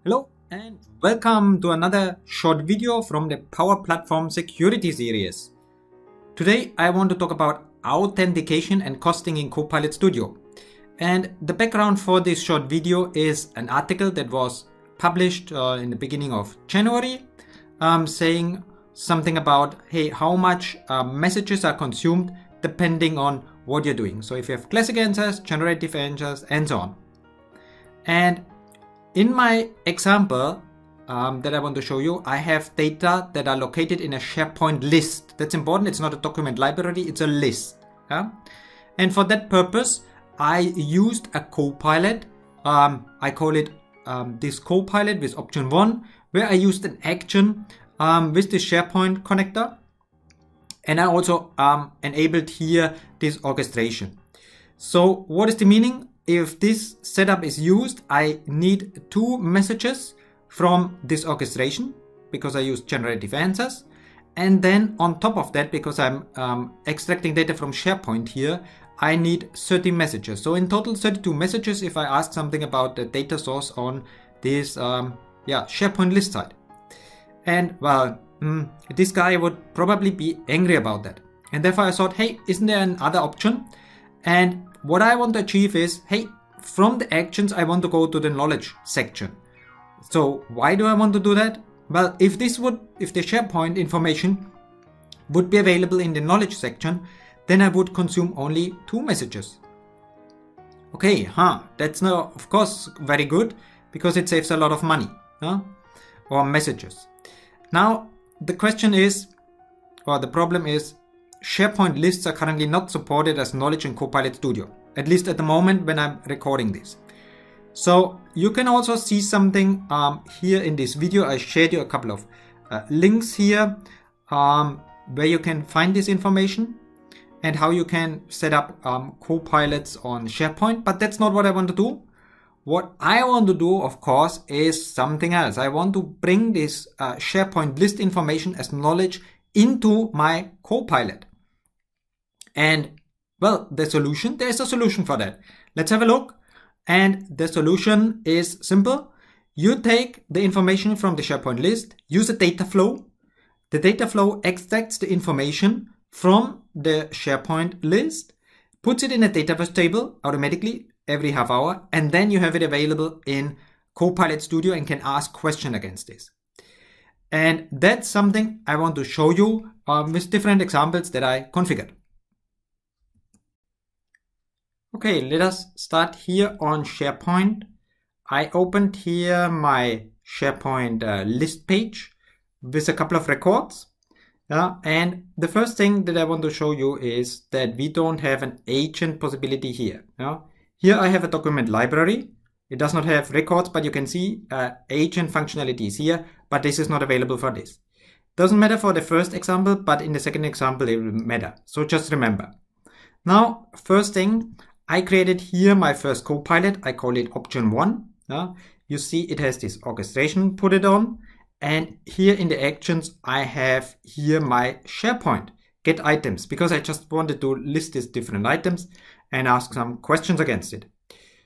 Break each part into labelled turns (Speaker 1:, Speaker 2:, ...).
Speaker 1: Hello and welcome to another short video from the Power Platform Security series. Today I want to talk about authentication and costing in Copilot Studio. And the background for this short video is an article that was published in the beginning of January saying something about, hey, how much messages are consumed depending on what you're doing. So if you have classic answers, generative answers, and so on. And in my example that I want to show you, I have data that are located in a SharePoint list. That's important. It's not a document library, it's a list. Yeah? And for that purpose, I used a Copilot. I call it this Copilot with option 1, where I used an action with the SharePoint connector. And I also enabled here this orchestration. So what is the meaning? If this setup is used, I need 2 messages from this orchestration because I use generative answers. And then on top of that, because I'm extracting data from SharePoint here, I need 30 messages. So in total, 32 messages if I ask something about the data source on this SharePoint list side. And well, this guy would probably be angry about that. And therefore I thought, hey, isn't there another option? And what I want to achieve is, hey, from the actions, I want to go to the knowledge section. So why do I want to do that? Well, if the SharePoint information would be available in the knowledge section, then I would consume only 2 messages. Okay, that's now, of course, very good because it saves a lot of money, or messages. Now, the question is, or the problem is, SharePoint lists are currently not supported as knowledge in Copilot Studio, at least at the moment when I'm recording this. So you can also see something here in this video. I shared you a couple of links here where you can find this information and how you can set up Copilots on SharePoint, but that's not what I want to do. What I want to do, of course, is something else. I want to bring this SharePoint list information as knowledge into my Copilot. And well, there's a solution for that. Let's have a look. And the solution is simple. You take the information from the SharePoint list, use a data flow. The data flow extracts the information from the SharePoint list, puts it in a database table automatically every half hour, and then you have it available in Copilot Studio and can ask questions against this. And that's something I want to show you with different examples that I configured. Okay, let us start here on SharePoint. I opened here my SharePoint list page with a couple of records. And the first thing that I want to show you is that we don't have an agent possibility here. Here I have a document library. It does not have records, but you can see agent functionality is here, but this is not available for this. Doesn't matter for the first example, but in the second example it will matter. So just remember. Now, first thing, I created here my first Copilot. I call it option 1. You see it has this orchestration, put it on. And here in the actions, I have here my SharePoint, get items, because I just wanted to list these different items and ask some questions against it.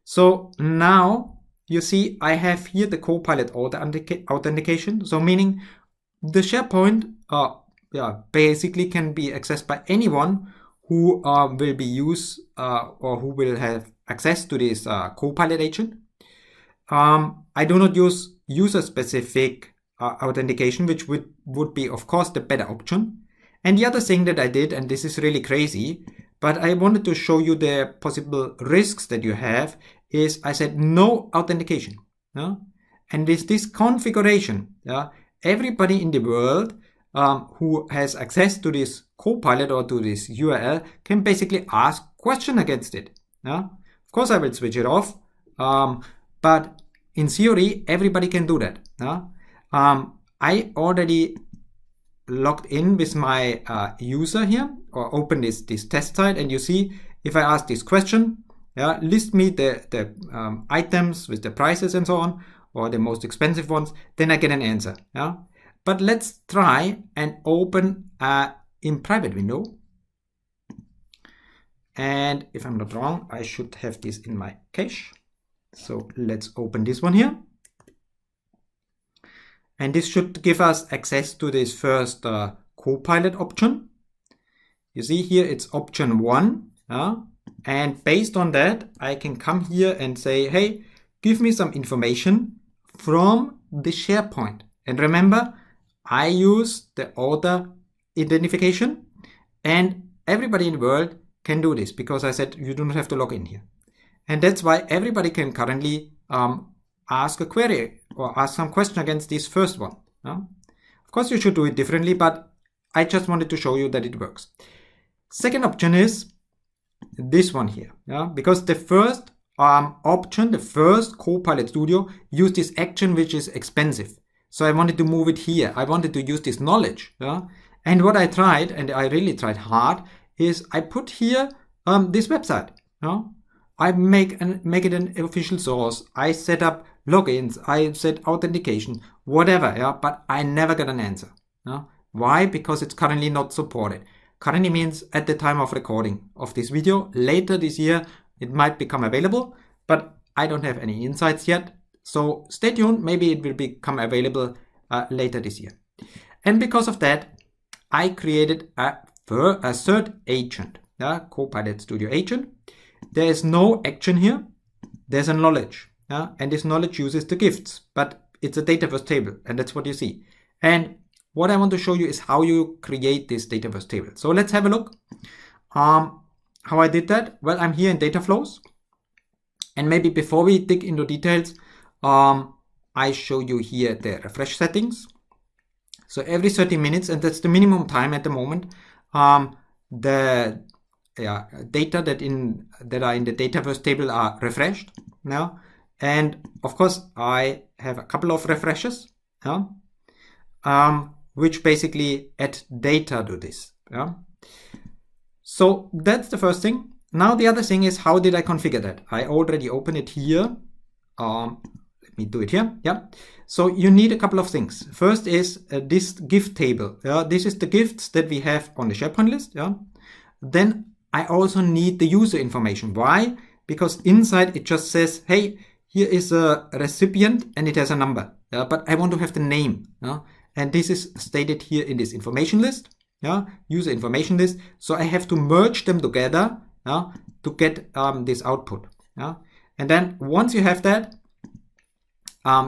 Speaker 1: So now you see I have here the Copilot authentication. So meaning the SharePoint basically can be accessed by anyone who will be used or who will have access to this Copilot agent. I do not use user-specific authentication, which would be, of course, the better option. And the other thing that I did, and this is really crazy, but I wanted to show you the possible risks that you have, is I said no authentication. And with this configuration, everybody in the world who has access to this Copilot or to this URL can basically ask question against it. Of course, I will switch it off, but in theory, everybody can do that. I already logged in with my user here, or open this test site, and you see if I ask this question, list me the items with the prices and so on, or the most expensive ones, then I get an answer. But let's try and open in private window. And if I'm not wrong, I should have this in my cache. So let's open this one here. And this should give us access to this first Copilot option. You see here it's option 1. And based on that, I can come here and say, hey, give me some information from the SharePoint. And remember, I use the author identification, and everybody in the world can do this because I said you do not have to log in here. And that's why everybody can currently ask a query or ask some question against this first one. Of course, you should do it differently, but I just wanted to show you that it works. Second option is this one here, because the first option, the first Copilot Studio, used this action which is expensive. So I wanted to move it here. I wanted to use this knowledge. And what I tried, and I really tried hard, is I put here this website. I make it an official source. I set up logins. I set authentication, whatever. But I never got an answer. Why? Because it's currently not supported. Currently means at the time of recording of this video. Later this year, it might become available, but I don't have any insights yet. So stay tuned. Maybe it will become available later this year. And because of that, I created a third agent, Copilot Studio agent. There is no action here. There's a knowledge, and this knowledge uses the gifts, but it's a Dataverse table, and that's what you see. And what I want to show you is how you create this Dataverse table. So let's have a look. How I did that? Well, I'm here in data flows, and maybe before we dig into details, I show you here the refresh settings. So every 30 minutes, and that's the minimum time at the moment, the data that are in the Dataverse table are refreshed now. And of course, I have a couple of refreshes, which basically add data to this. So that's the first thing. Now the other thing is, how did I configure that? I already opened it here. Let me do it here. So you need a couple of things. First is this gift table. This is the gifts that we have on the SharePoint list. Then I also need the user information. Why? Because inside it just says, hey, here is a recipient and it has a number. But I want to have the name. And this is stated here in this information list. User information list. So I have to merge them together to get this output. And then once you have that,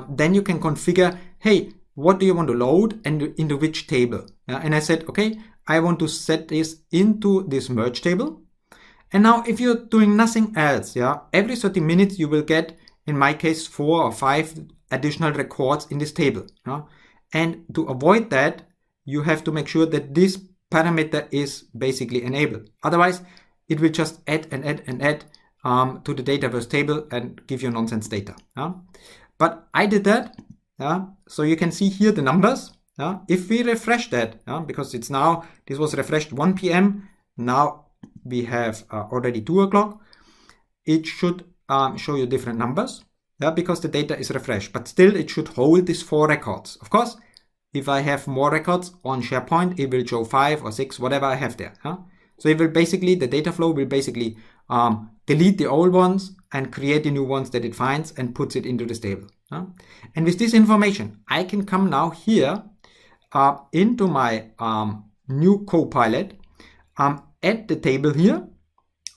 Speaker 1: then you can configure, hey, what do you want to load and into which table? And I said, okay, I want to set this into this merge table. And now if you're doing nothing else, every 30 minutes you will get, in my case, 4 or 5 additional records in this table. And to avoid that, you have to make sure that this parameter is basically enabled. Otherwise, it will just add and add and add to the Dataverse table and give you nonsense data. But I did that. So you can see here the numbers. If we refresh that, because it's now, this was refreshed 1 p.m. Now we have already 2 o'clock. It should show you different numbers, because the data is refreshed, but still it should hold these 4 records. Of course, if I have more records on SharePoint, it will show 5 or 6, whatever I have there. So it will basically, the data flow will basically delete the old ones and create the new ones that it finds and puts it into this table. And with this information, I can come now here into my new Copilot, add the table here,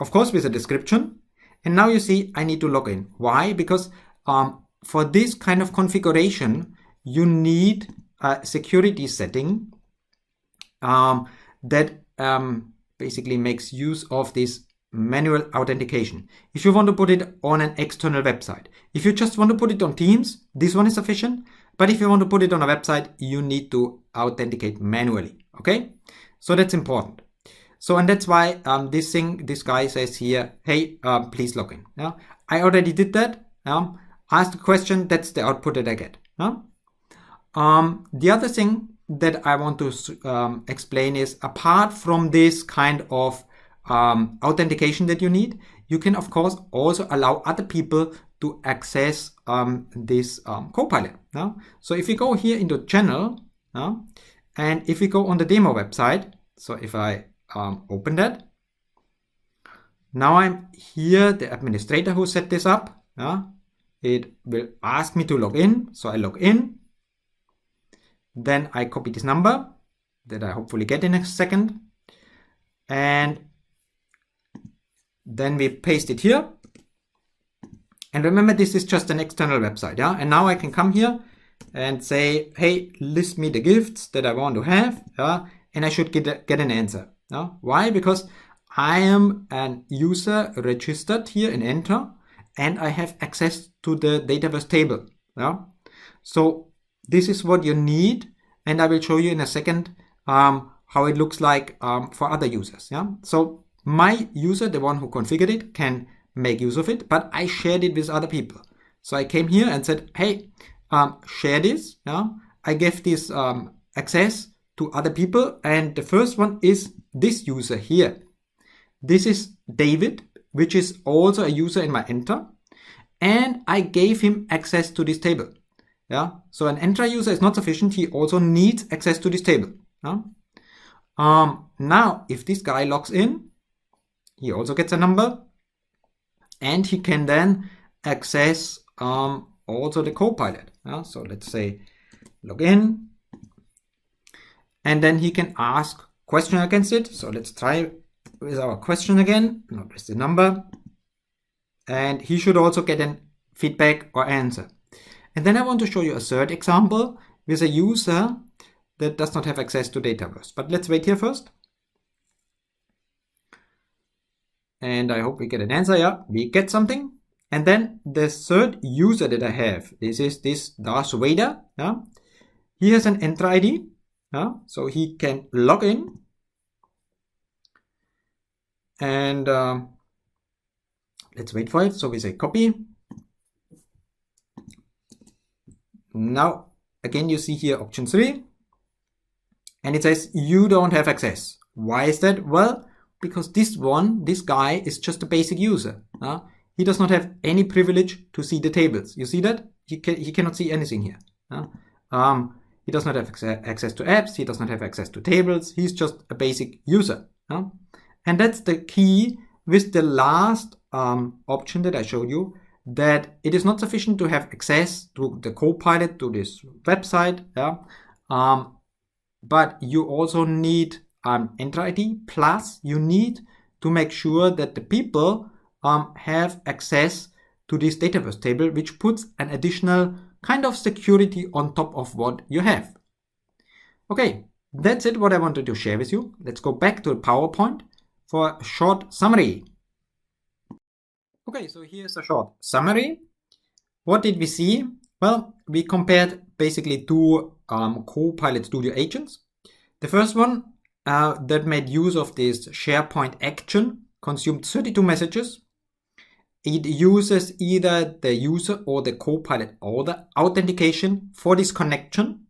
Speaker 1: of course with a description. And now you see I need to log in. Why? Because for this kind of configuration, you need a security setting that basically makes use of this manual authentication. If you want to put it on an external website, if you just want to put it on Teams, this one is sufficient. But if you want to put it on a website, you need to authenticate manually. Okay, so that's important. So, and that's why this guy says here, hey, please log in. I already did that. Ask the question, that's the output that I get. The other thing that I want to explain is, apart from this kind of authentication that you need, you can of course also allow other people to access this Copilot. So if you go here into channel, and if we go on the demo website, so if I open that, now I'm here, the administrator who set this up. It will ask me to log in, so I log in. Then I copy this number that I hopefully get in a second. And then we paste it here. And remember, this is just an external website. Yeah. And now I can come here and say, hey, list me the gifts that I want to have. Yeah. And I should get an answer. Yeah. Why? Because I am an user registered here in Enter, and I have access to the Dataverse table. Yeah. So this is what you need, and I will show you in a second how it looks like for other users. Yeah. So my user, the one who configured it, can make use of it, but I shared it with other people. So I came here and said, hey, share this. Yeah. I gave this access to other people, and the first one is this user here. This is David, which is also a user in my Enter, and I gave him access to this table. Yeah. So an Enter user is not sufficient. He also needs access to this table. Yeah? Now, if this guy logs in, he also gets a number, and he can then access also the Copilot. Yeah? So let's say log in, and then he can ask question against it. So let's try with our question again, not with the number, and he should also get a feedback or answer. And then I want to show you a third example with a user that does not have access to Dataverse. But let's wait here first. And I hope we get an answer. Yeah, we get something. And then the third user that I have, this is this Darth Vader. Yeah? He has an Enter ID. Yeah? So he can log in. And let's wait for it. So we say copy. Now, again, you see here option 3. And it says you don't have access. Why is that? Well, because this guy is just a basic user. He does not have any privilege to see the tables. You see that? He cannot see anything here. He does not have access to apps. He does not have access to tables. He's just a basic user. And that's the key with the last option that I showed you, that it is not sufficient to have access to the Copilot, to this website. But you also need Enter ID, plus you need to make sure that the people have access to this Dataverse table, which puts an additional kind of security on top of what you have. Okay, that's it, what I wanted to share with you. Let's go back to the PowerPoint for a short summary. Okay, so here's a short summary. What did we see? Well, we compared basically two Copilot Studio agents. The first one that made use of this SharePoint action consumed 32 messages. It uses either the user or the Copilot or the authentication for this connection.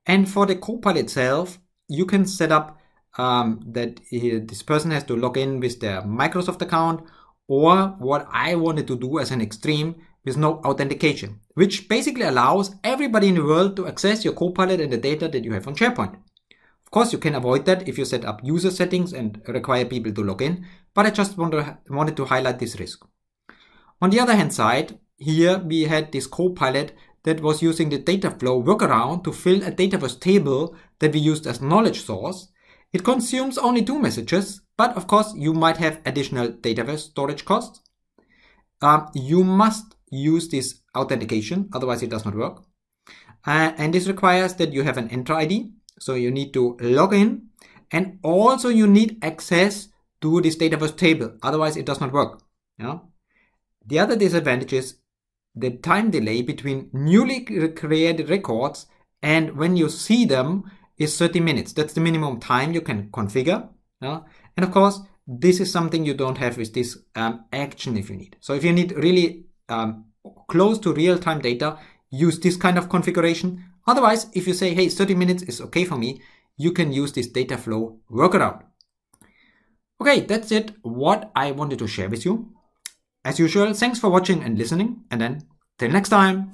Speaker 1: And for the Copilot itself, you can set up that this person has to log in with their Microsoft account, or what I wanted to do as an extreme with no authentication, which basically allows everybody in the world to access your Copilot and the data that you have on SharePoint. Of course, you can avoid that if you set up user settings and require people to log in, but I just wanted to highlight this risk. On the other hand side, here we had this Copilot that was using the data flow workaround to fill a Dataverse table that we used as knowledge source. It consumes only 2 messages, but of course you might have additional Dataverse storage costs. You must use this authentication, otherwise it does not work. And this requires that you have an Enter ID, so you need to log in, and also you need access to this Dataverse table, otherwise it does not work. Yeah? The other disadvantage is the time delay between newly created records and when you see them is 30 minutes. That's the minimum time you can configure. Yeah? And of course, this is something you don't have with this action if you need. So if you need really close to real-time data, use this kind of configuration. Otherwise, if you say, hey, 30 minutes is okay for me, you can use this data flow workaround. Okay, that's it, what I wanted to share with you. As usual, thanks for watching and listening, and then till next time.